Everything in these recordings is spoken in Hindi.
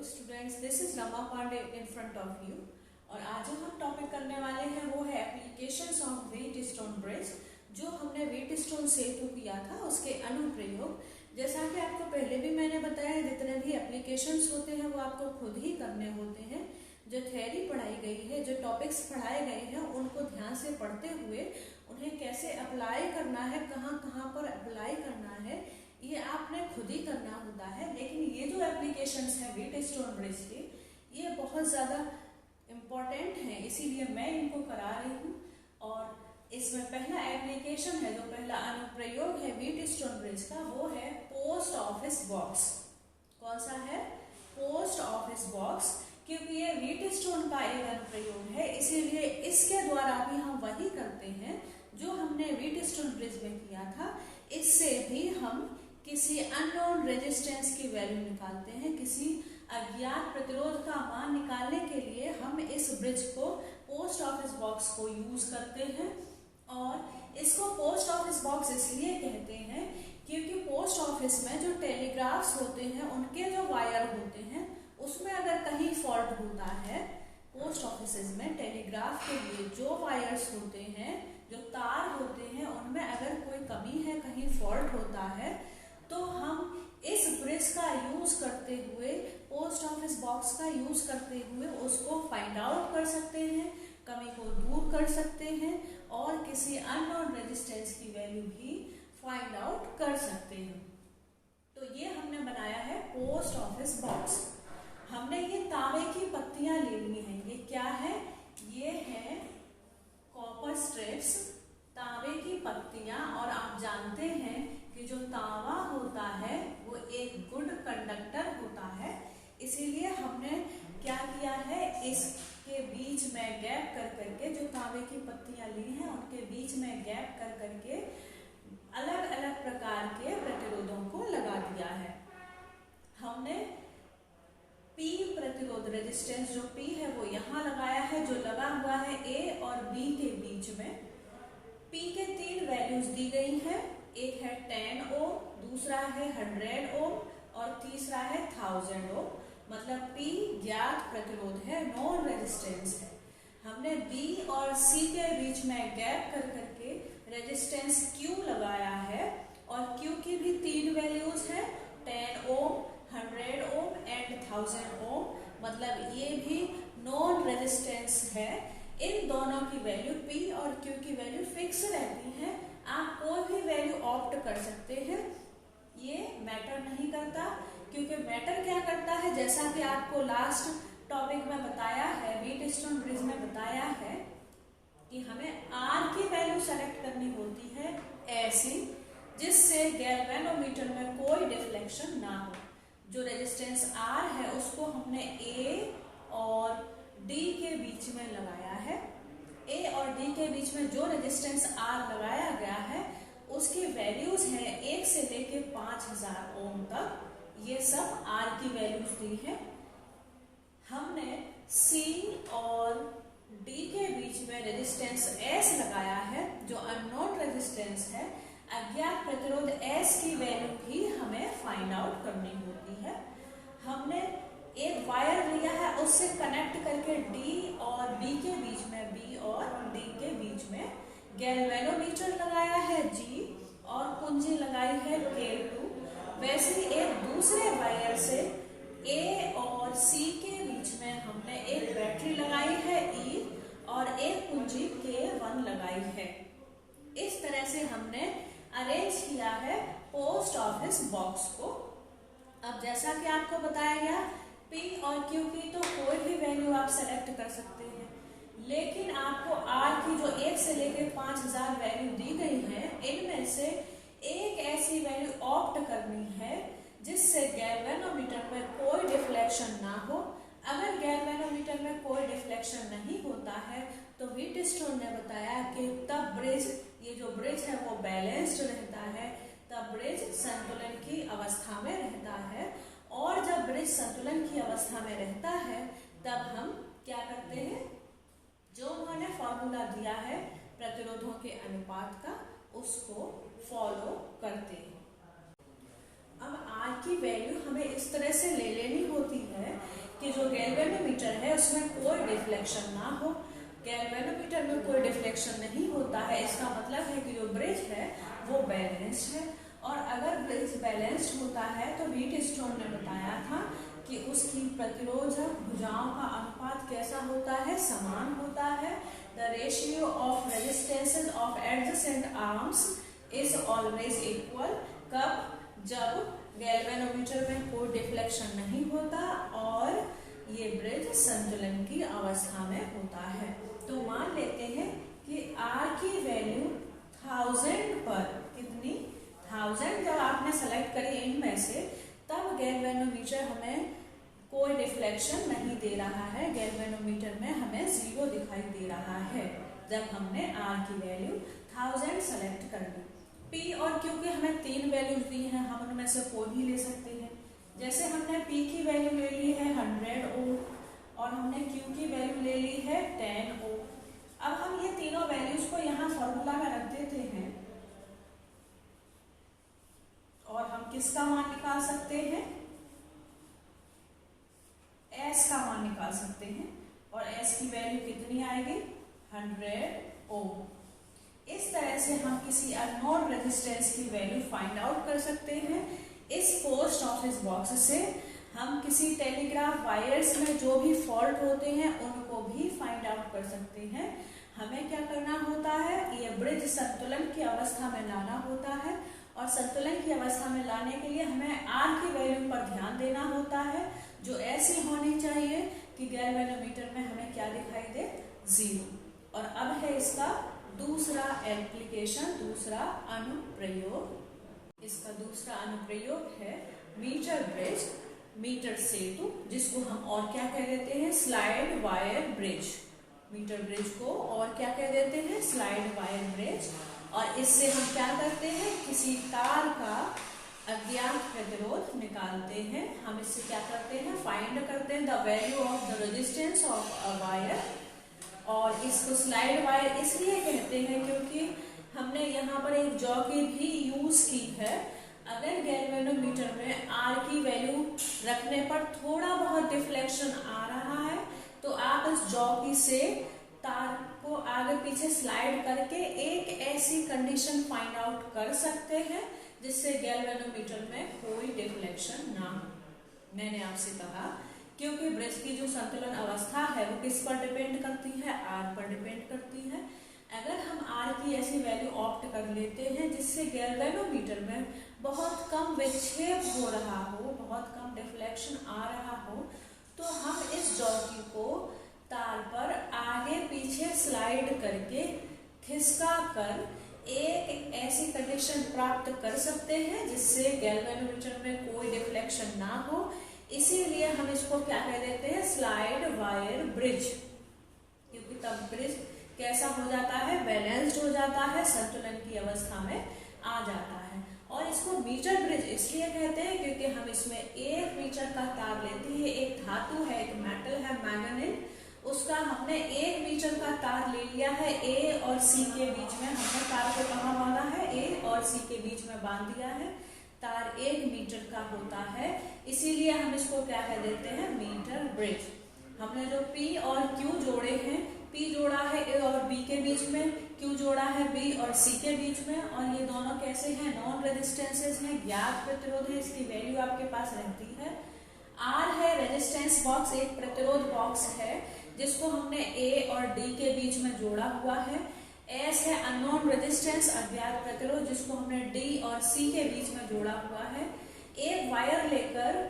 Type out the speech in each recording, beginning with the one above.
Students, this is Rama Pandey in front of you. और आज जो हम टॉपिक करने वाले हैं वो है एप्लीकेशंस ऑफ व्हीटस्टोन ब्रिज। जो हमने व्हीटस्टोन सेतु किया था उसके अनुप्रयोग। जैसा कि आपको पहले भी मैंने बताया, जितने भी एप्लीकेशंस होते हैं वो आपको खुद ही करने होते हैं। जो थ्योरी पढ़ाई गई है, जो टॉपिक्स पढ़ाए गए हैं, उनको ध्यान से पढ़ते हुए उन्हें कैसे अप्लाई करना है, कहाँ कहाँ पर अप्लाई करना है, ये आपने खुद ही करना होता है। लेकिन ये जो एप्लीकेशंस हैं व्हीटस्टोन ब्रिज के, ये बहुत ज़्यादा इम्पॉर्टेंट हैं, इसीलिए मैं इनको करा रही हूँ। और इसमें पहला एप्लीकेशन है, जो पहला अनुप्रयोग है व्हीटस्टोन ब्रिज का, वो है पोस्ट ऑफिस बॉक्स। कौन सा है? Post office box. क्योंकि ये व्हीटस्टोन का एक अनुप्रयोग है, इसीलिए इसके द्वारा भी हम वही करते हैं जो हमने व्हीटस्टोन ब्रिज में किया था। इससे भी हम किसी अननोन रेजिस्टेंस की वैल्यू निकालते हैं। किसी अज्ञात प्रतिरोध का मान निकालने के लिए हम इस ब्रिज को, पोस्ट ऑफिस बॉक्स को यूज करते हैं। और इसको पोस्ट ऑफिस बॉक्स इसलिए कहते हैं क्योंकि पोस्ट ऑफिस में जो टेलीग्राफ्स होते हैं, उनके जो वायर होते हैं, उसमें अगर कहीं फॉल्ट होता है, पोस्ट ऑफिस में टेलीग्राफ के लिए जो वायर्स होते हैं, जो तार होते हैं, उनमें अगर कोई कमी है, कहीं फॉल्ट होता है, तो हम इस ब्रिज का यूज करते हुए, पोस्ट ऑफिस बॉक्स का यूज करते हुए उसको फाइंड आउट कर सकते हैं, कमी को दूर कर सकते हैं और किसी अननोन रेजिस्टेंस की वैल्यू भी फाइंड आउट कर सकते हैं। तो ये हमने बनाया है पोस्ट ऑफिस बॉक्स। हमने ये तांबे की पत्तियां ले ली हैं। ये क्या है? ये है कॉपर स्ट्रिप्स, तांबे की पत्तियां। और आप जानते हैं कि जो तांबा होता है वो एक गुड कंडक्टर होता है, इसीलिए हमने क्या किया है, इसके बीच में गैप कर करके, जो तांबे की पत्तियां ली हैं उनके बीच में गैप कर करके अलग अलग प्रकार के प्रतिरोधों को लगा दिया है। हमने P प्रतिरोध, रेजिस्टेंस जो P है वो यहाँ लगाया है, जो लगा हुआ है A और B के बीच में। P के 3 वैल्यूज दी गई है। एक है 10 ओम, दूसरा है 100 ओम और तीसरा है 1000 ओम। मतलब P ज्ञात प्रतिरोध है, नॉन रेजिस्टेंस है। हमने B और C के बीच में गैप कर करके रेजिस्टेंस Q लगाया है और Q की भी 3 वैल्यूज है, 10 ओम, 100 ओम एंड 1000 ओम। मतलब ये भी नॉन रेजिस्टेंस है। इन दोनों की वैल्यू P और Q की वैल्यू फिक्स रहती है। आप कोई भी वैल्यू ऑप्ट कर सकते हैं, ये मैटर नहीं करता। क्योंकि मैटर क्या करता है, जैसा कि आपको लास्ट टॉपिक में बताया है, व्हीटस्टोन ब्रिज में बताया है कि हमें R की वैल्यू सेलेक्ट करनी होती है ऐसी जिससे गैल्वेनोमीटर में कोई डिफ्लेक्शन ना हो। जो रेजिस्टेंस R है उसको हमने A और D के बीच में लगाया है। A और D के बीच में जो रेजिस्टेंस R लगाया गया है उसकी वैल्यूज है 1 से लेके 5000 ओम तक। ये सब R की वैल्यूज दी है। हमने C और D के बीच में रेजिस्टेंस S लगाया है, जो अननोन रेजिस्टेंस है। अज्ञात प्रतिरोध S की वैल्यू भी हमें फाइंड आउट करनी होती है। हमने एक वायर लिया है, उससे कनेक्ट करके D और B के बीच में, B और D के बीच में गैल्वेनोमीटर लगाया है G और कुंजी लगाई है K2। वैसे ही एक दूसरे वायर से A और C के बीच में हमने एक बैटरी लगाई है E और एक कुंजी K1 लगाई है। इस तरह से हमने अरेंज किया है पोस्ट ऑफिस बॉक्स को। अब जैसा कि आपको बताया गया, P और Q की तो कोई भी वैल्यू आप सेलेक्ट कर सकते हैं, लेकिन आपको R की जो 1 से लेकर 5000 वैल्यू दी गई है, इनमें से एक ऐसी वैल्यू ऑप्ट करनी है जिससे गैल्वेनोमीटर में कोई डिफ्लेक्शन ना हो। अगर गैल्वेनोमीटर में कोई डिफ्लेक्शन नहीं होता है तो व्हीटस्टोन ने बताया कि तब ब्रिज, ये जो ब्रिज है वो बैलेंस्ड रहता है, तब ब्रिज संतुलन की अवस्था में रहता है। और जब ब्रिज संतुलन की अवस्था में रहता है तब हम क्या करते हैं, जो उन्होंने फॉर्मूला दिया है प्रतिरोधों के अनुपात का, उसको फॉलो करते हैं। अब R की वैल्यू हमें इस तरह से ले लेनी होती है कि जो गैल्वेनोमीटर है उसमें कोई डिफ्लेक्शन ना हो। गैल्वेनोमीटर में कोई डिफ्लेक्शन नहीं होता है, इसका मतलब है कि जो ब्रिज है वो बैलेंस्ड है। और अगर ब्रिज बैलेंस्ड होता है तो व्हीटस्टोन ने बताया था कि उसकी प्रतिरोधक भुजाओं का अनुपात कैसा होता है, समान होता है। The ratio of resistances of adjacent arms is always equal. कब? जब गैल्वेनोमीटर में कोई डिफ्लेक्शन नहीं होता और ये ब्रिज संतुलन की अवस्था में होता है। तो मान लेते हैं कि R की वैल्यू 1000 पर, कितनी? 1000 जब आपने सेलेक्ट करी इनमें से, तब गैल्वेनोमीटर हमें कोई डिफ्लेक्शन नहीं दे रहा है। गैल्वेनोमीटर में हमें 0 दिखाई दे रहा है जब हमने R की वैल्यू 1000 सेलेक्ट कर ली। P और Q की हमें 3 वैल्यूज दी हैं, हम उनमें से कोई भी ले सकते हैं। जैसे हमने P की वैल्यू ले ली है 100 ओम और हमने Q की वैल्यू ले ली है 10 ओम। अब हम ये तीनों वैल्यूज को यहाँ फॉर्मूला में रख देते हैं और हम किसका मान निकाल सकते हैं? S का मान निकाल सकते हैं। और S की वैल्यू कितनी आएगी? 100 ओम। इस तरह से हम किसी अननोन रेजिस्टेंस की वैल्यू फाइंड आउट कर सकते हैं। इस पोस्ट ऑफिस बॉक्स से हम किसी टेलीग्राफ वायर्स में जो भी फॉल्ट होते हैं उनको भी फाइंड आउट कर सकते हैं। हमें क्या करना होता है? ये ब्रिज संतुलन की अवस्था में लाना होता है और संतुलन की अवस्था में लाने के लिए हमें R की वैल्यू पर ध्यान देना होता है, जो ऐसी होनी चाहिए कि गैल्वेनोमीटर में हमें क्या दिखाई दे? 0। और अब है इसका दूसरा एप्लीकेशन, दूसरा अनुप्रयोग। इसका दूसरा अनुप्रयोग है मीटर ब्रिज, मीटर सेतु, जिसको हम और क्या कह देते हैं? Slide wire bridge. Metre bridge को और क्या कह देते हैं? Slide wire bridge. और इससे हम क्या करते हैं? किसी तार का अज्ञात प्रतिरोध निकालते हैं। हम इससे क्या करते हैं? फाइंड करते हैं the value of the resistance of a wire. और इसको स्लाइड वायर इसलिए कहते हैं क्योंकि हमने यहाँ पर एक जॉकी भी यूज की है। अगर गैल्वेनोमीटर में R की वैल्यू रखने पर थोड़ा बहुत डिफ्लेक्शन आ रहा है तो आप इस जॉकी से तार को आगे पीछे स्लाइड करके एक ऐसी कंडीशन फाइंड आउट कर सकते हैं जिससे गैल्वेनोमीटर में कोई डिफ्लेक्शन ना हो। मैंने आपसे कहा क्योंकि ब्रिज की जो संतुलन अवस्था है वो किस पर डिपेंड करती है? R पर डिपेंड करती है। अगर हम R की ऐसी वैल्यू ऑप्ट कर लेते हैं जिससे गैल्वेनोमीटर में बहुत कम विक्षेप हो रहा हो, बहुत कम डिफ्लेक्शन आ रहा हो, तो हम इस जॉकी को तार पर आगे पीछे स्लाइड करके खिसका कर एक ऐसी कंडीशन प्राप्त कर सकते हैं जिससे गैल्वेनोमीटर में कोई डिफ्लेक्शन ना हो। इसीलिए हम इसको क्या कह देते हैं? Slide wire bridge. क्योंकि तब ब्रिज कैसा हो जाता है? बैलेंस्ड हो जाता है, संतुलन की अवस्था में आ जाता है। और इसको मीटर ब्रिज इसलिए कहते हैं क्योंकि हम इसमें 1 मीटर का तार लेते हैं। एक धातु है, एक मेटल है मैंगनीज, उसका हमने 1 मीटर का तार ले लिया है। A और C के बीच में हमने तार को कहाँ बांधा है? A और C के बीच में बांध दिया है। तार 1 मीटर का होता है, इसीलिए हम इसको क्या कह देते हैं? Metre bridge. हमने जो P और Q जोड़े हैं, P जोड़ा है A और B के बीच में, Q जोड़ा है B और C के बीच में, और ये दोनों कैसे हैं? नॉन रेजिस्टेंसेस हैं, ज्ञात प्रतिरोध है, इसकी वैल्यू आपके पास रहती है। R है रेजिस्टेंस बॉक्स, एक प्रतिरोध बॉक्स है जिसको हमने A और D के बीच में जोड़ा हुआ है। S है अननोन रेजिस्टेंस, अज्ञात प्रतिरोध, जिसको हमने D और C के बीच में जोड़ा हुआ है। एक वायर लेकर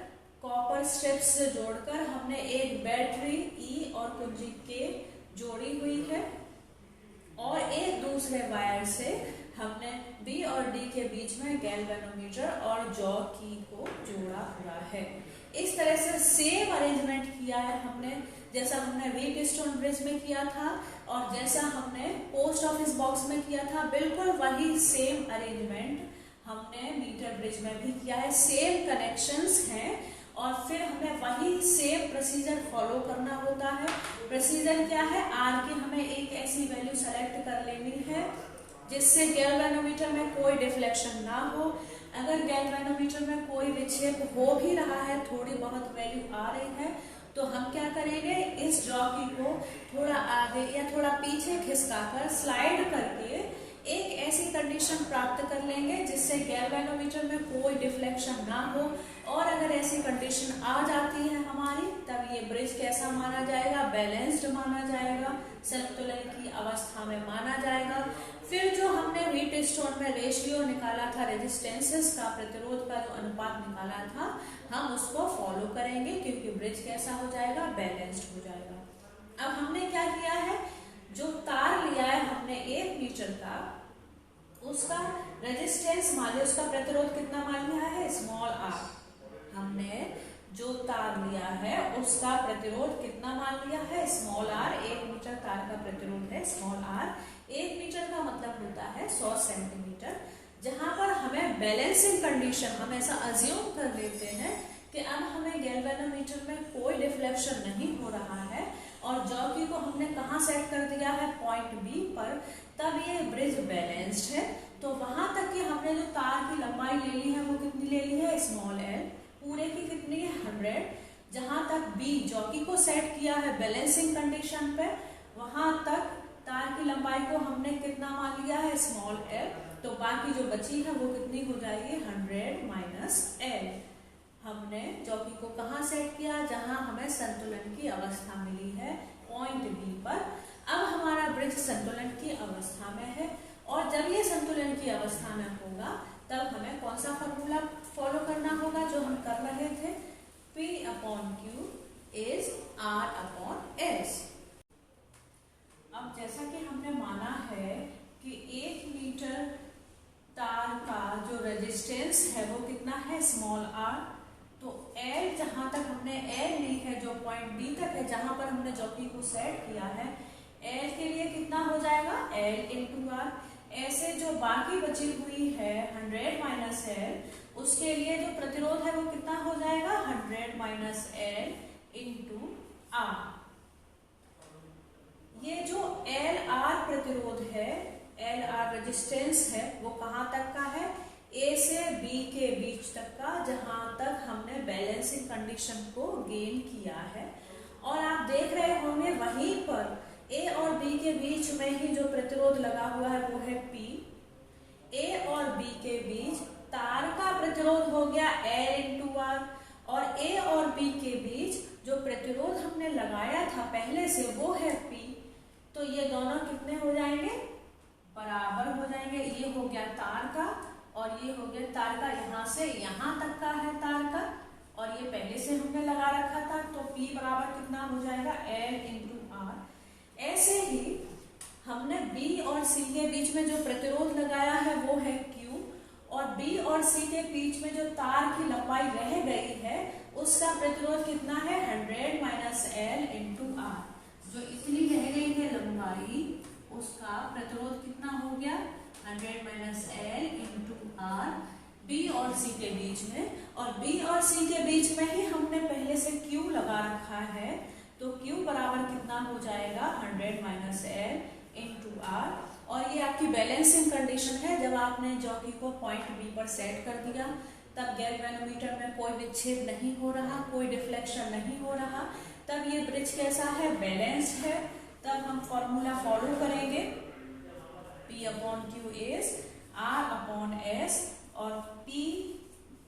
कॉपर स्ट्रिप्स से जोड़कर हमने एक बैटरी E और कुंजी K जोड़ी हुई है, और एक दूसरे वायर से हमने B और D के बीच में गैल्वेनोमीटर और जॉकी को जोड़ा हुआ है। इस तरह से सेम अरेंजमेंट किया है हमने, जैसा हमने व्हीटस्टोन ब्रिज में किया था और जैसा हमने पोस्ट ऑफिस बॉक्स में किया था, बिल्कुल वही सेम अरेंजमेंट हमने मीटर ब्रिज में भी किया है। सेम कनेक्शंस हैं और फिर हमें वही सेम प्रोसीजर फॉलो करना होता है। प्रोसीजर क्या है? R की हमें एक ऐसी वैल्यू सेलेक्ट कर लेनी है जिससे गैल्वेनोमीटर में कोई डिफ्लेक्शन ना हो। अगर गैल्वेनोमीटर में कोई विक्षेप हो भी रहा है, थोड़ी बहुत वैल्यू आ रही है, तो हम क्या करेंगे, इस जॉकी को थोड़ा आगे या थोड़ा पीछे खिसकाकर स्लाइड करके एक ऐसी कंडीशन प्राप्त कर लेंगे जिससे गैल्वेनोमीटर में कोई डिफ्लेक्शन ना हो। और अगर ऐसी कंडीशन आ जाती है हमारी, तब ये ब्रिज कैसा माना जाएगा, बैलेंस्ड माना जाएगा, संतुलन की अवस्था में माना जाएगा। फिर जो हमने व्हीट स्टोन में रेशियो निकाला था, रेजिस्टेंसेस का, प्रतिरोध का जो अनुपात निकाला था, हम उसको फॉलो करेंगे क्योंकि ब्रिज कैसा हो जाएगा, बैलेंस्ड हो जाएगा। अब हमने क्या किया है, जो तार लिया है हमने 1 मीटर का, उसका रेजिस्टेंस मान लिया, उसका प्रतिरोध कितना मान लिया है, स्मॉल आर। हमने जो तार लिया है उसका प्रतिरोध कितना मान लिया है, स्मॉल आर। 1 मीटर तार का प्रतिरोध है स्मॉल आर। 1 मीटर का मतलब होता है 100 सेंटीमीटर। जहां पर हमें बैलेंसिंग कंडीशन, हम ऐसा अज्यूम कर लेते हैं कि अब हमें गैल्वेनोमीटर में कोई डिफ्लेक्शन नहीं हो रहा है और जॉकी को हमने कहाँ सेट कर दिया है, पॉइंट बी पर, तब ये ब्रिज बैलेंस्ड है। तो वहां तक कि हमने जो तार की लंबाई ले ली है वो कितनी ले ली है, स्मॉल एल। पूरे की कितनी है, 100। जहां तक बी जॉकी को सेट किया है बैलेंसिंग कंडीशन पे, वहां तक तार की लंबाई को हमने कितना मान लिया है, स्मॉल एल। तो बाकी जो बची है वो कितनी हो जाएगी, 100 माइनस एल। हमने जॉकी को कहाँ सेट किया, जहां हमें संतुलन की अवस्था मिली है, पॉइंट बी पर। अब हमारा ब्रिज संतुलन की अवस्था में है और जब ये संतुलन की अवस्था में होगा तब हमें कौन सा फॉर्मूला फॉलो करना होगा जो हम कर रहे थे, P/Q इज R/S। अब जैसा कि हमने माना है कि 1 मीटर तार का जो रेजिस्टेंस है वो कितना है, स्मॉल आर। तो L, जहां तक हमने L ली है जो पॉइंट B तक है, जहां पर हमने जॉकी को सेट किया है, L के लिए कितना हो जाएगा, L इंटू आर। ऐसे जो बाकी बची हुई है 100 माइनस एल, उसके लिए जो प्रतिरोध है वो कितना हो जाएगा, 100 माइनस एल इंटू आर। ये जो एल आर प्रतिरोध है, एल आर रेजिस्टेंस है, वो कहाँ तक का है, ए से बी के बीच तक का, जहां तक हमने बैलेंसिंग कंडीशन को गेन किया है। और आप देख रहे होंगे वहीं पर ए और बी के बीच में ही जो प्रतिरोध लगा हुआ है वो है P। ए और बी के बीच तार का प्रतिरोध हो गया L इंटू आर, और ए और बी के बीच जो प्रतिरोध हमने लगाया था पहले से वो है P। तो ये दोनों कितने हो जाएंगे, बराबर हो जाएंगे। ये हो गया तार का और ये हो गया तार का, यहाँ से यहाँ तक का है तार का, और ये पहले से हमने लगा रखा था। तो P बराबर कितना हो जाएगा, L इंटू आर। ऐसे ही हमने B और C के बीच में जो प्रतिरोध लगाया है वो है Q, और B और C के बीच में जो तार की लंबाई रह गई है उसका प्रतिरोध कितना है, 100 माइनस एल इंटू आर। जो इतनी रह गई है लंबाई, उसका प्रतिरोध कितना हो गया, 100 minus L into R, B और C के बीच में। और B और C के बीच में ही हमने पहले से Q लगा रखा है, तो Q बराबर कितना हो जाएगा, 100 माइनस एल इंटू आर। और ये आपकी बैलेंसिंग कंडीशन है। जब आपने जॉकी को पॉइंट बी पर सेट कर दिया तब गैल्वेनोमीटर में कोई विच्छेद नहीं हो रहा, कोई डिफ्लेक्शन नहीं हो रहा, तब ये ब्रिज कैसा है, बैलेंस्ड है। तब हम फॉर्मूला फॉलो करेंगे, P/Q इज R/S, और P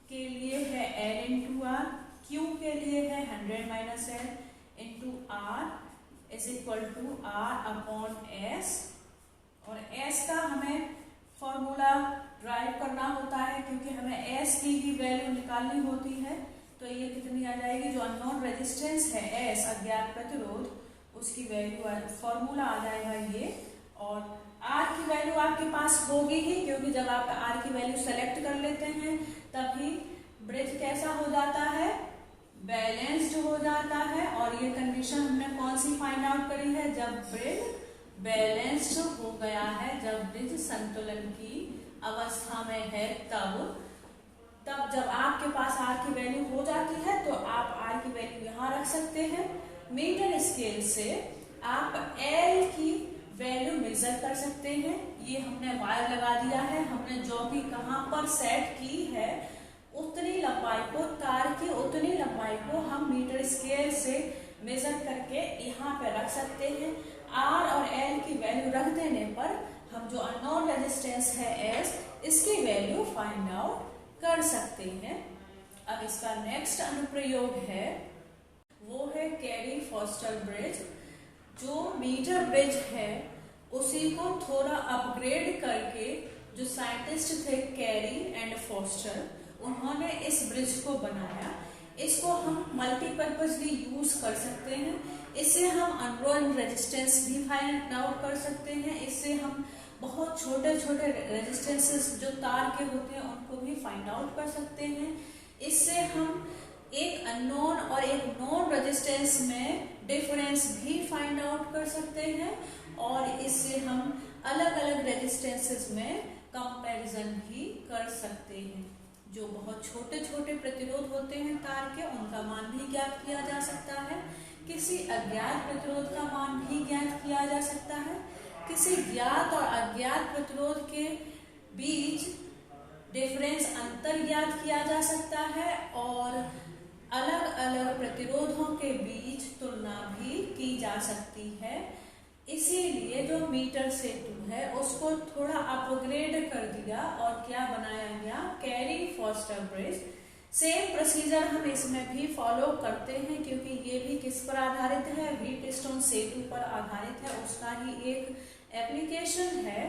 के लिए है L इंटू आर, Q के लिए है 100 minus L into R is equal to R/S। और S का हमें फॉर्मूला ड्राइव करना होता है क्योंकि हमें S की ही वैल्यू निकालनी होती है। तो ये कितनी आ जाएगी, जो अननोन रेजिस्टेंस है S, अज्ञात प्रतिरोध, उसकी वैल्यू, फॉर्मूला आ जाएगा ये। और R की वैल्यू आपके पास होगी ही, क्योंकि जब आप R की वैल्यू सेलेक्ट कर लेते हैं तभी ब्रिज कैसा हो जाता है, बैलेंस्ड हो जाता है। और ये कंडीशन हमने कौन सी फाइंड आउट करी है, जब ब्रिज बैलेंस्ड हो गया है, जब ब्रिज संतुलन की अवस्था में है, तब जब आपके पास R की वैल्यू हो जाती है तो आप R की वैल्यू यहाँ रख सकते हैं। मीटर स्केल से आप L की वैल्यू मेजर कर सकते हैं। ये हमने वायर लगा दिया है, हमने जॉकी कहाँ पर सेट की है उतनी लंबाई को, तार की उतनी लंबाई को हम मीटर स्केल से मेजर करके यहाँ पे रख सकते हैं। आर और एल की वैल्यू रख देने पर हम जो अननोन रेजिस्टेंस है एस, इसकी वैल्यू फाइंड आउट कर सकते हैं। अब इसका नेक्स्ट अनुप्रयोग है वो है कैरी फॉस्टर ब्रिज। जो मीटर ब्रिज है उसी को थोड़ा अपग्रेड करके जो साइंटिस्ट थे कैरी एंड फॉस्टर, उन्होंने इस ब्रिज को बनाया। इसको हम मल्टीपर्पजली यूज कर सकते हैं। इससे हम अननोन रेजिस्टेंस भी फाइंड आउट कर सकते हैं। इससे हम बहुत छोटे छोटे रेजिस्टेंसेस जो तार के होते हैं उनको भी फाइंड आउट कर सकते हैं। इससे हम एक अननोन और एक नोन रेजिस्टेंस में डिफरेंस भी फाइंड आउट कर सकते हैं और इससे हम अलग अलग रेजिस्टेंसेस में कंपैरिजन भी कर सकते हैं। जो बहुत छोटे छोटे प्रतिरोध होते हैं तार के, उनका मान भी ज्ञात किया जा सकता है। किसी अज्ञात प्रतिरोध का मान भी ज्ञात किया जा सकता है। किसी ज्ञात और अज्ञात प्रतिरोध के बीच डिफरेंस अंतर ज्ञात किया जा सकता है और अलग अलग प्रतिरोधों के बीच तुलना भी की जा सकती है। इसीलिए जो मीटर सेतु है उसको थोड़ा अपग्रेड कर दिया और क्या बनाया गया, carry foster bridge. Same procedure हम इसमें भी फॉलो करते हैं क्योंकि ये भी किस पर आधारित है, व्हीटस्टोन सेतु पर आधारित है, उसका ही एक एप्लीकेशन है।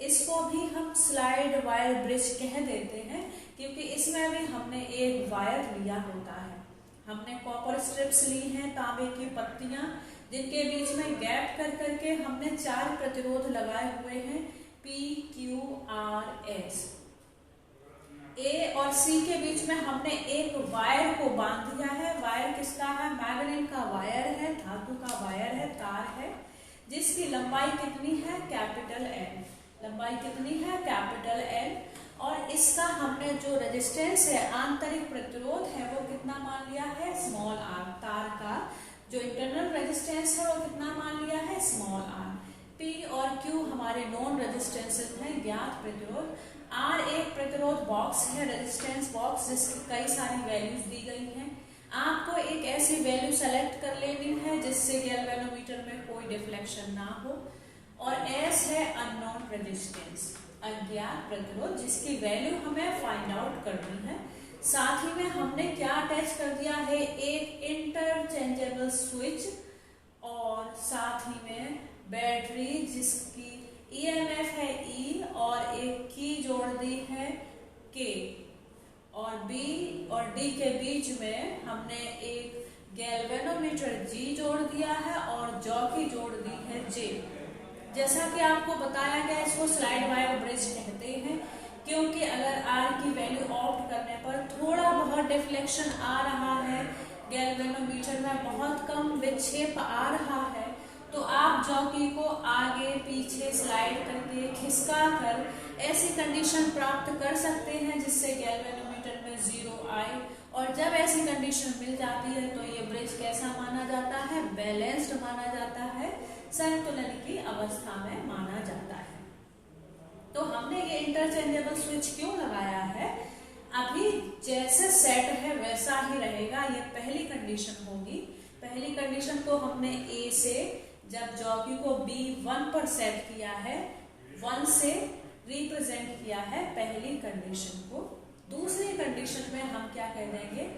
इसको भी हम स्लाइड वायर ब्रिज कह देते हैं क्योंकि इसमें भी हमने एक वायर लिया होता है। हमने कॉपर स्ट्रिप्स ली हैं, तांबे की पत्तियां, जिनके बीच में गैप कर करके हमने 4 प्रतिरोध लगाए हुए हैं, P, Q, R, S। A और C के बीच में हमने एक वायर को बांध दिया है। वायर किसका है, मैग्नेट का वायर है, धातु का वायर है, तार है, जिसकी लंबाई कितनी है, कैपिटल L। लंबाई कितनी है, कैपिटल L। और इसका हमने जो रेजिस्टेंस है, आंतरिक प्रतिरोध है, वो कितना मान लिया है, स्मॉल r। तार का जो इंटरनल रेजिस्टेंस है वो कितना मान लिया है, स्मॉल r। P और Q हमारे नॉन रेजिस्टेंसेस हैं, ज्ञात प्रतिरोध। R एक प्रतिरोध बॉक्स है, रेजिस्टेंस बॉक्स, जिसकी कई सारी वैल्यूज दी गई हैं। आपको एक ऐसी वैल्यू सेलेक्ट कर लेनी है जिससे गैल्वेनोमीटर में कोई डिफ्लेक्शन ना हो। और S है अननोन रेजिस्टेंस, अज्ञात प्रतिरोध, जिसकी वैल्यू हमें फाइंड आउट करनी है। साथ ही में हमने क्या अटैच कर दिया है, एक इंटरचेंजेबल स्विच और साथ ही में बैटरी जिसकी EMF है E और एक की जोड़ दी है K और B और D के बीच में हमने एक गैल्वेनोमीटर G जोड़ दिया है और जॉकी जोड़ दी है J। जैसा कि आपको बताया गया, इसको स्लाइड वायर ब्रिज कहते हैं क्योंकि अगर R की वैल्यू ऑप्ट करने पर थोड़ा बहुत डिफ्लेक्शन आ रहा है, गैल्वेनोमीटर में बहुत कम विक्षेप आ रहा है, तो आप जॉकी को आगे पीछे स्लाइड करके खिसका कर ऐसी कंडीशन प्राप्त कर सकते हैं जिससे गैल्वेनोमीटर में 0 आए। और जब ऐसी कंडीशन मिल जाती है तो ये ब्रिज कैसा माना जाता है, बैलेंस्ड माना जाता है, संतुलन की अवस्था में माना जाता है। तो हमने ये इंटरचेंजेबल स्विच क्यों लगाया है, अभी जैसे सेट है वैसा ही रहेगा। ये पहली कंडीशन होगी। पहली कंडीशन को हमने A से, जब जॉकी को B1 पर सेट किया है, 1 से रिप्रेजेंट किया है पहली कंडीशन को। दूसरी कंडीशन में हम क्या कर देंगे,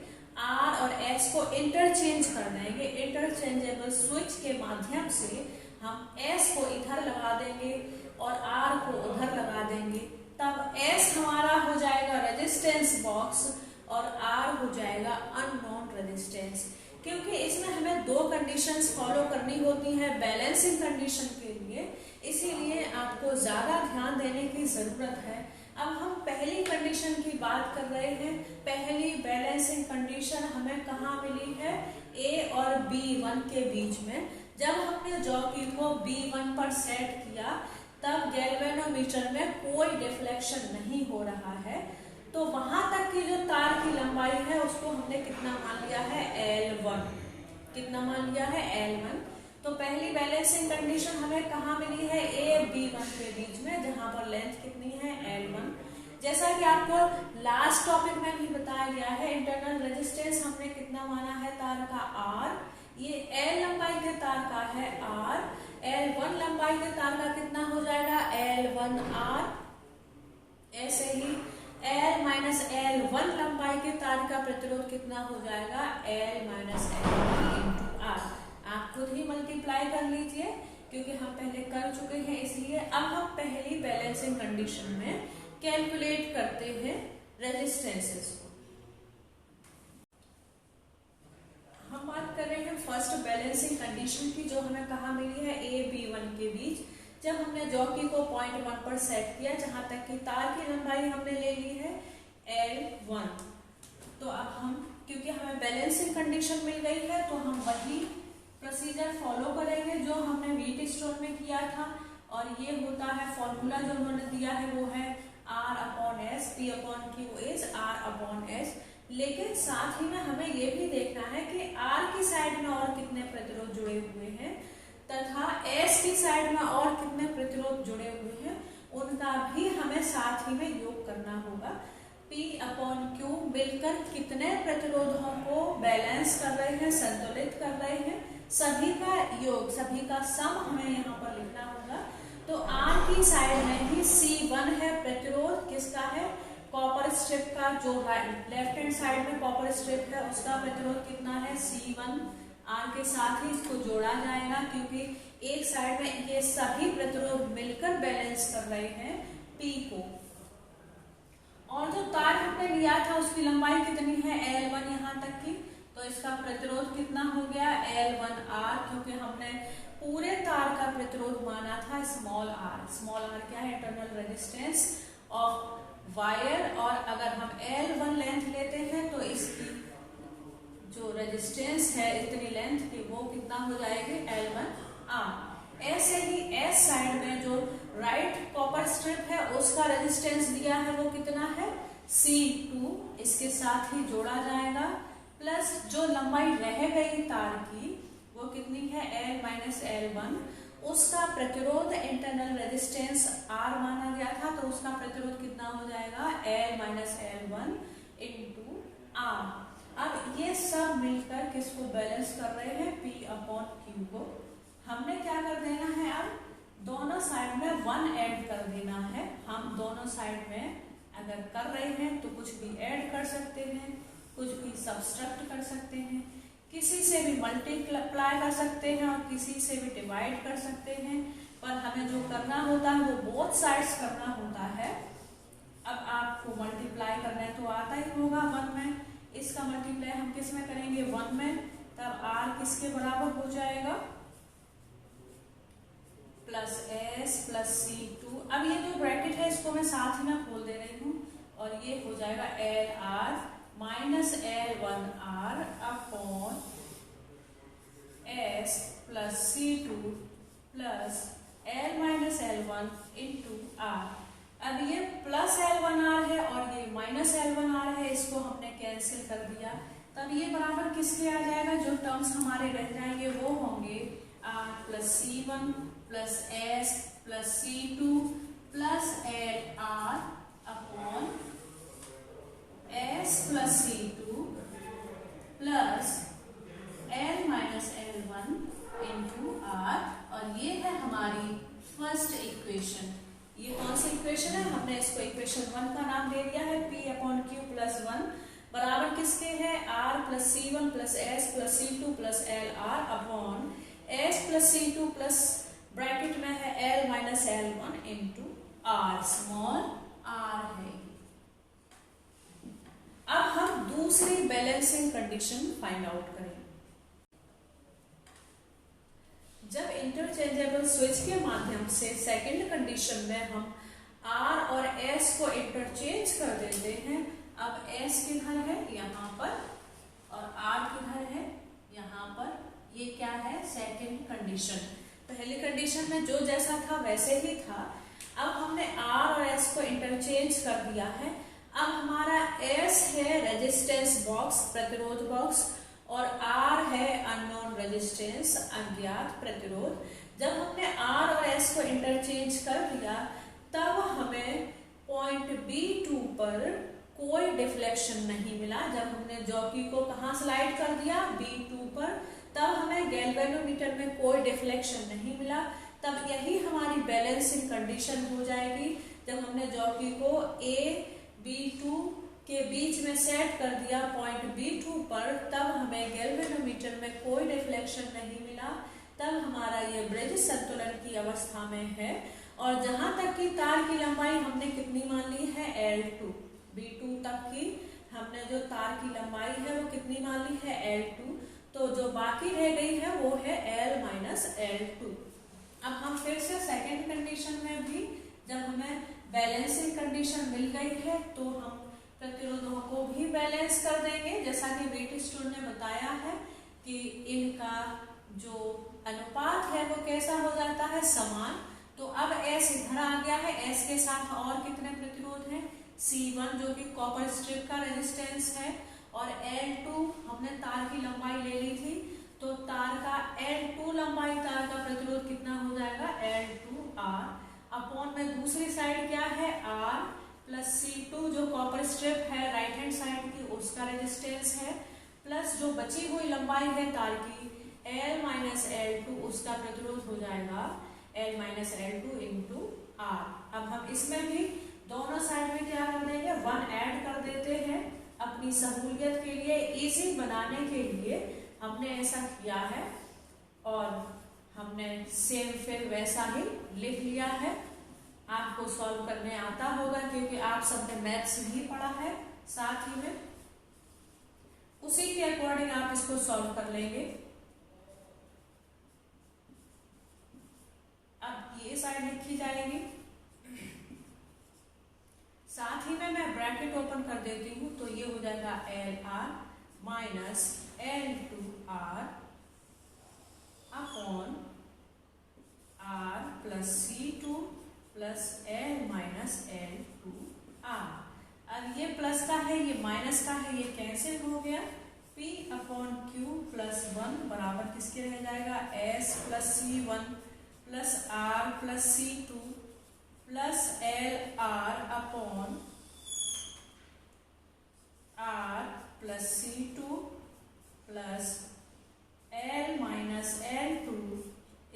R और S को इंटरचेंज कर देंगे। इंटरचेंजेबल स्विच के माध्यम से हम S को इधर लगा देंगे और R को उधर लगा देंगे। तब S हमारा हो जाएगा रेजिस्टेंस बॉक्स और R हो जाएगा अननोन रेजिस्टेंस। क्योंकि इसमें हमें 2 कंडीशंस फॉलो करनी होती है बैलेंसिंग कंडीशन के लिए, इसीलिए आपको ज्यादा ध्यान देने की जरूरत है। अब हम पहली कंडीशन की बात कर रहे हैं। पहली बैलेंसिंग कंडीशन हमें कहाँ मिली है, A और B1 के बीच में। जब हमने जॉकी को B1 पर सेट किया तब गैल्वेनोमीटर में कोई डिफ्लेक्शन नहीं हो रहा है, तो वहां तक की जो तार की लंबाई है उसको हमने कितना मान लिया है, L1। कितना मान लिया है, L1। तो पहली बैलेंसिंग कंडीशन हमें कहाँ मिली है, A B1 के बीच में, जहां पर लेंथ कितनी है, L1। जैसा कि आपको लास्ट टॉपिक में भी बताया गया है, इंटरनल रेजिस्टेंस हमने कितना माना है तार का R, ये L लंबाई के तार का है R, L1 लंबाई के तार का कितना हो जाएगा L1R, ऐसे ही L माइनस L1 लंबाई के तार का प्रतिरोध कितना हो जाएगा L minus L1 into R। आप खुद ही मल्टीप्लाई कर लीजिए क्योंकि हम पहले कर चुके हैं, इसलिए अब हम पहली बैलेंसिंग कंडीशन में कैलकुलेट करते हैं रेजिस्टेंसेस को। हम बात कर रहे हैं फर्स्ट बैलेंसिंग कंडीशन की, जो हमें कहाँ मिली है A B1 के बीच, जब हमने जॉकी को 0.1 पर सेट किया, जहां तक कि तार की लंबाई हमने ले ली है L1। तो अब हम, क्योंकि हमें बैलेंसिंग कंडीशन मिल गई है, तो हम वही प्रोसीजर फॉलो करेंगे जो हमने व्हीटस्टोन में किया था, और ये होता है फॉर्मूला जो उन्होंने दिया है वो है R/S, P/Q is R/S। लेकिन साथ ही में हमें ये भी देखना है कि R की साइड में और कितने प्रतिरोध जुड़े हुए हैं तथा S की साइड में और कितने प्रतिरोध जुड़े हुए हैं, उनका भी हमें साथ ही में योग करना होगा। P/Q मिलकर कितने प्रतिरोधों को बैलेंस कर रहे हैं, संतुलित कर रहे हैं, सभी का योग, सभी का सम हमें यहाँ पर लिखना होगा। तो R की साइड में ही C1 है प्रतिरोध, किसका है कॉपर स्ट्रिप का, जो लेफ्ट हैंड साइड में कॉपर स्ट्रिप है उसका प्रतिरोध कितना है C1। R के साथ ही इसको जोड़ा जाएगा क्योंकि एक साइड में ये सभी प्रतिरोध मिलकर बैलेंस कर रहे हैं P को। और जो तार हमने लिया था उसकी लंबाई कितनी है L1 यहाँ तक की, तो इसका प्रतिरोध कितना हो गया L1R, क्योंकि हमने पूरे तार का प्रतिरोध माना था स्मॉल r। स्मॉल r क्या है इंटरनल रेजिस्टेंस ऑफ वायर, और अगर हम L1 लेंथ लेते हैं तो इसकी जो रेजिस्टेंस है इतनी लेंथ की वो कितना हो जाएगी L1R। ऐसे ही S साइड में जो राइट कॉपर स्ट्रिप है उसका रेजिस्टेंस दिया है वो कितना है C2, इसके साथ ही जोड़ा जाएगा, प्लस जो लंबाई रह गई तार की वो कितनी है L माइनस L1, उसका प्रतिरोध इंटरनल रेजिस्टेंस R माना गया था, तो उसका प्रतिरोध कितना हो जाएगा L minus L1 into R। अब ये सब मिलकर किसको बैलेंस कर रहे हैं P/Q को। हमने क्या कर देना है, अब दोनों साइड में 1 ऐड कर देना है। हम दोनों साइड में अगर कर रहे हैं तो कुछ भी ऐड कर सकते हैं, कुछ भी सब्सट्रैक्ट कर सकते हैं, किसी से भी मल्टीप्लाई कर सकते हैं और किसी से भी डिवाइड कर सकते हैं, पर हमें जो करना होता है वो बोथ साइड्स करना होता है। अब आपको मल्टीप्लाई करना है तो आता ही होगा 1 में, इसका मल्टीप्लाई हम किस में करेंगे 1 में, तब R किसके बराबर हो जाएगा प्लस S प्लस C2। अब ये जो ब्रैकेट है इसको मैं साथ ही में खोल दे रही हूँ, और ये हो जाएगा LR minus L1R upon S plus C2 plus L minus L1 into R। अब ये प्लस L1R है और ये माइनस L1R है, इसको हमने कैंसिल कर दिया, तब ये बराबर किसके आ जाएगा, जो टर्म्स हमारे रह जाएंगे वो होंगे R plus C1 plus S plus C2 plus LR upon S plus C2 plus L minus L1 into R, और ये है हमारी फर्स्ट इक्वेशन। ये कौन सी इक्वेशन है, हमने इसको इक्वेशन 1 का नाम दे दिया है। P/Q प्लस 1 बराबर किसके है R plus C1 plus S plus C2 plus LR upon S plus C2 plus bracket में है L minus L1 into R, small r है। अब हम दूसरी बैलेंसिंग कंडीशन फाइंड आउट करेंगे। जब इंटरचेंजेबल स्विच के माध्यम से सेकंड कंडीशन में हम R और S को इंटरचेंज कर देते हैं, अब S किधर है यहाँ पर और R किधर है यहाँ पर, ये क्या है सेकंड कंडीशन। पहली कंडीशन में जो जैसा था वैसे ही था, अब हमने R और S को इंटरचेंज कर दिया है। अब हमारा S है रेजिस्टेंस बॉक्स, प्रतिरोध बॉक्स, और R है अननोन रेजिस्टेंस, अज्ञात प्रतिरोध। जब हमने R और S को इंटरचेंज कर दिया तब हमें पॉइंट B2 पर कोई डिफ्लेक्शन नहीं मिला। जब हमने जॉकी को कहाँ स्लाइड कर दिया, B2 पर, तब हमें गैल्वेनोमीटर में कोई डिफ्लेक्शन नहीं मिला। तब यही हमारी बैलेंसिंग कंडीशन हो जाएगी। जब हमने जॉकी को A B2 के बीच में सेट कर दिया पॉइंट B2 पर, तब हमें गैल्वेनोमीटर में कोई डिफ्लेक्शन नहीं मिला। तब हमारा ये ब्रिज संतुलन की अवस्था में है। और जहां तक की तार की लंबाई हमने कितनी मान ली है, L2। B2 तक की हमने जो तार की लंबाई है वो कितनी मान ली है, L2। तो जो बाकी रह गई है वो है L माइनस L2। अब हम फिर से सेकेंड कंडीशन में भी, जब हमें बैलेंसिंग कंडीशन मिल गई है, तो हम प्रतिरोधों को भी बैलेंस कर देंगे। जैसा कि व्हीटस्टोन ने बताया है कि इनका जो अनुपात है वो कैसा हो जाता है, समान। तो अब S इधर आ गया है, S के साथ और कितने प्रतिरोध हैं, C1 जो कि कॉपर स्ट्रिप का रेजिस्टेंस है, और L2 हमने तार की लंबाई ले ली थी, तो तार का L2 लंबाई तार का प्रतिरोध कितना हो जाएगा, L2R अपॉन में दूसरी साइड क्या है, R प्लस C2 जो कॉपर स्ट्रिप है राइट हैंड साइड की, उसका रेजिस्टेंस है, प्लस जो बची हुई लंबाई है तार की L माइनस L2, उसका प्रतिरोध हो जाएगा L minus L2 into R। अब हम इसमें भी दोनों साइड में क्या कर देंगे, 1 ऐड कर देते हैं। अपनी सहूलियत के लिए, इजी बनाने के लिए हमने ऐसा किया है, और हमने सेम फिर वैसा ही लिख लिया है। आपको सॉल्व करने आता होगा क्योंकि आप सबने मैथ्स भी पढ़ा है साथ ही में, उसी के अकॉर्डिंग आप इसको सॉल्व कर लेंगे। अब ये साइड लिखी जाएगी, साथ ही में मैं ब्रैकेट ओपन कर देती हूँ, तो ये हो जाएगा LR minus L2R upon R plus C2 plus L minus L2R। अब ये प्लस का है, ये माइनस का है, ये कैंसिल हो गया। P अपॉन Q प्लस 1 बराबर किसके रह जाएगा, S plus C1 plus R plus C2 plus LR upon R plus C2 plus L minus L2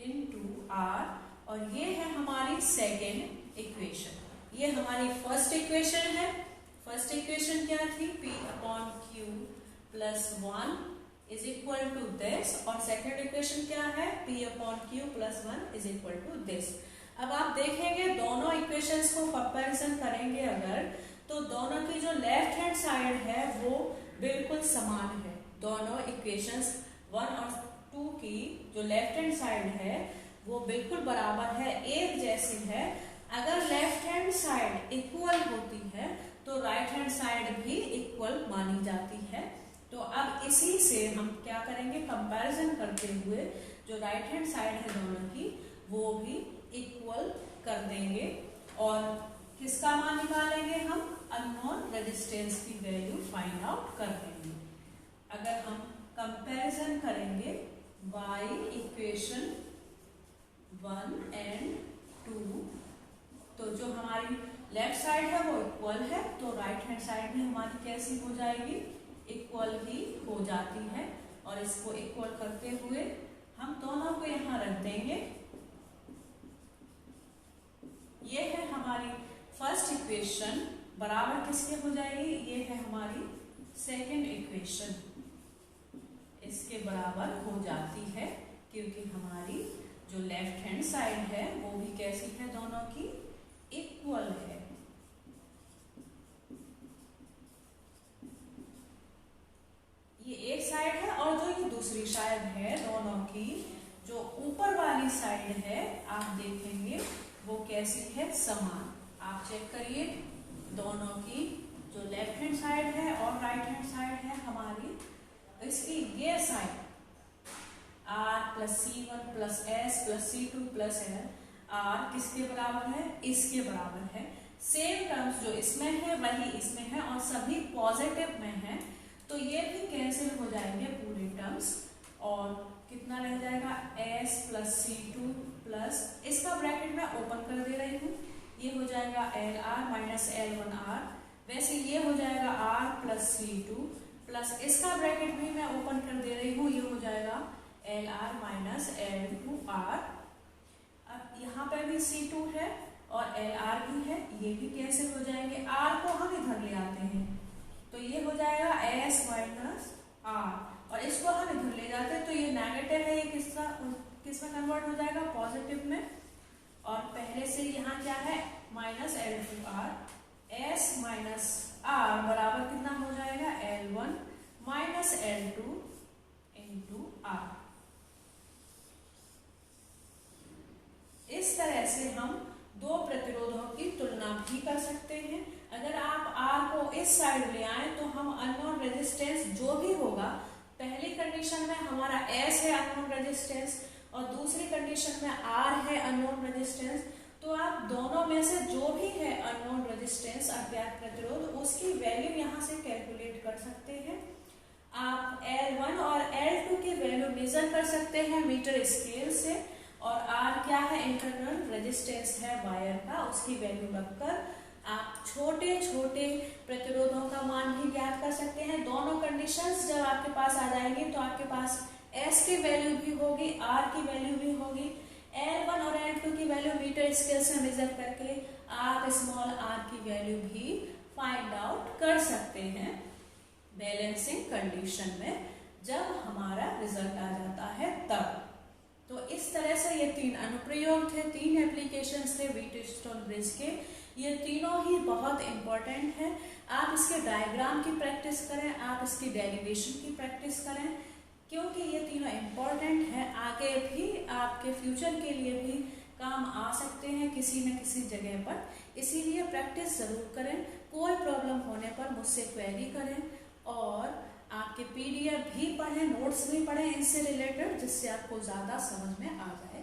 into R। और ये है हमारी सेकेंड इक्वेशन। ये हमारी फर्स्ट इक्वेशन है। फर्स्ट इक्वेशन क्या थी, P upon Q plus 1 is equal to this, और सेकेंड इक्वेशन क्या है, P upon Q plus 1 is equal to this. अब आप देखेंगे दोनों इक्वेशंस को कंपैरिजन करेंगे अगर, तो दोनों की जो लेफ्ट हैंड साइड है वो बिल्कुल समान है। दोनों इक्वेशंस 1 और 2 की जो लेफ्ट हैंड साइड है वो बिल्कुल बराबर है, एक जैसी है। अगर लेफ्ट हैंड साइड इक्वल होती है तो राइट हैंड साइड भी इक्वल मानी जाती है। तो अब इसी से हम क्या करेंगे, कंपैरिजन करते हुए जो राइट हैंड साइड है दोनों की वो भी इक्वल कर देंगे, और किसका मान निकालेंगे हम, अननोन रेजिस्टेंस की वैल्यू फाइंड आउट कर देंगे। अगर हम कंपैरिजन करेंगे बाय इक्वेशन 1 एंड 2, तो जो हमारी लेफ्ट साइड है वो इक्वल है, तो राइट हैंड साइड भी हमारी कैसी हो जाएगी, इक्वल ही हो जाती है। और इसको इक्वल करते हुए हम दोनों को यहाँ रख देंगे। ये है हमारी फर्स्ट इक्वेशन, बराबर किसके हो जाएगी, ये है हमारी सेकंड इक्वेशन, इसके बराबर हो जाती है, क्योंकि हमारी जो लेफ्ट हैंड साइड है वो भी कैसी है, दोनों की इक्वल है। ये एक साइड है, और जो ये दूसरी साइड है दोनों की, जो ऊपर वाली साइड है आप देखेंगे वो कैसी है, समान। आप चेक करिए, दोनों की जो लेफ्ट हैंड साइड है और राइट हैंड साइड है हमारी, इसकी ये side R plus C1 plus S plus C2 plus L, R किसके बराबर है, इसके बराबर है। सेम टर्म्स जो इसमें है वही इसमें है, और सभी पॉजिटिव में है, तो ये भी कैंसिल हो जाएंगे पूरे टर्म्स, और कितना रह जाएगा, S प्लस C2 प्लस, इसका ब्रैकेट मैं ओपन कर दे रही हूँ, ये हो जाएगा एल आर माइनस L1R। वैसे ये हो जाएगा R प्लस C2 प्लस इसका ब्रैकेट भी मैं ओपन कर दे रही हूँ, ये हो जाएगा LR माइनस L2R। अब यहाँ पे भी C2 है और LR भी है, ये भी कैंसिल हो जाएंगे। R को हम इधर ले आते हैं तो ये हो जाएगा S माइनस R, और इसको हम इधर ले जाते हैं तो ये नेगेटिव है, ये किसमें कन्वर्ट हो जाएगा, पॉजिटिव में। और पहले से यहाँ क्या है minus L2R, S minus R बराबर कितना हो जाएगा L1 minus L2 into R। इस तरह से हम दो प्रतिरोधों की तुलना भी कर सकते हैं। अगर आप R को इस साइड ले आए तो हम अननोन रेजिस्टेंस जो भी होगा, पहली कंडीशन में हमारा S है अननोन रेजिस्टेंस और दूसरी कंडीशन में R है अननोन रेजिस्टेंस, तो आप दोनों में से जो भी है अननोन रेजिस्टेंस अज्ञात प्रतिरोध, उसकी वैल्यू यहाँ से कैलकुलेट कर सकते हैं। आप L1 और L2 की वैल्यू मेजर कर सकते हैं मीटर स्केल से, और R क्या है इंटरनल रेजिस्टेंस है वायर का, उसकी वैल्यू रखकर आप छोटे छोटे प्रतिरोधों का मान भी ज्ञात कर सकते हैं। दोनों कंडीशंस जब आपके पास आ जाएंगी तो आपके पास S की वैल्यू भी होगी, R की वैल्यू भी होगी। L1 और L2 की वैल्यू मीटर स्केल से मेजर करके आप स्मॉल r की वैल्यू भी फाइंड आउट कर सकते हैं बैलेंसिंग कंडीशन में, जब हमारा रिजल्ट आ जाता है तब। तो इस तरह से ये तीन अनुप्रयोग थे, तीन एप्लीकेशंस थे व्हीटस्टोन ब्रिज के। ये तीनों ही बहुत इंपॉर्टेंट है। आप इसके डायग्राम की प्रैक्टिस करें, आप इसकी डेरिवेशन की प्रैक्टिस करें, क्योंकि ये तीनों इम्पोर्टेंट है, आगे भी आपके फ्यूचर के लिए भी काम आ सकते हैं किसी न किसी जगह पर। इसीलिए प्रैक्टिस जरूर करें। कोई प्रॉब्लम होने पर मुझसे क्वेरी करें, और आपके PDF भी पढ़ें, नोट्स भी पढ़ें इनसे रिलेटेड, जिससे आपको ज़्यादा समझ में आ जाए।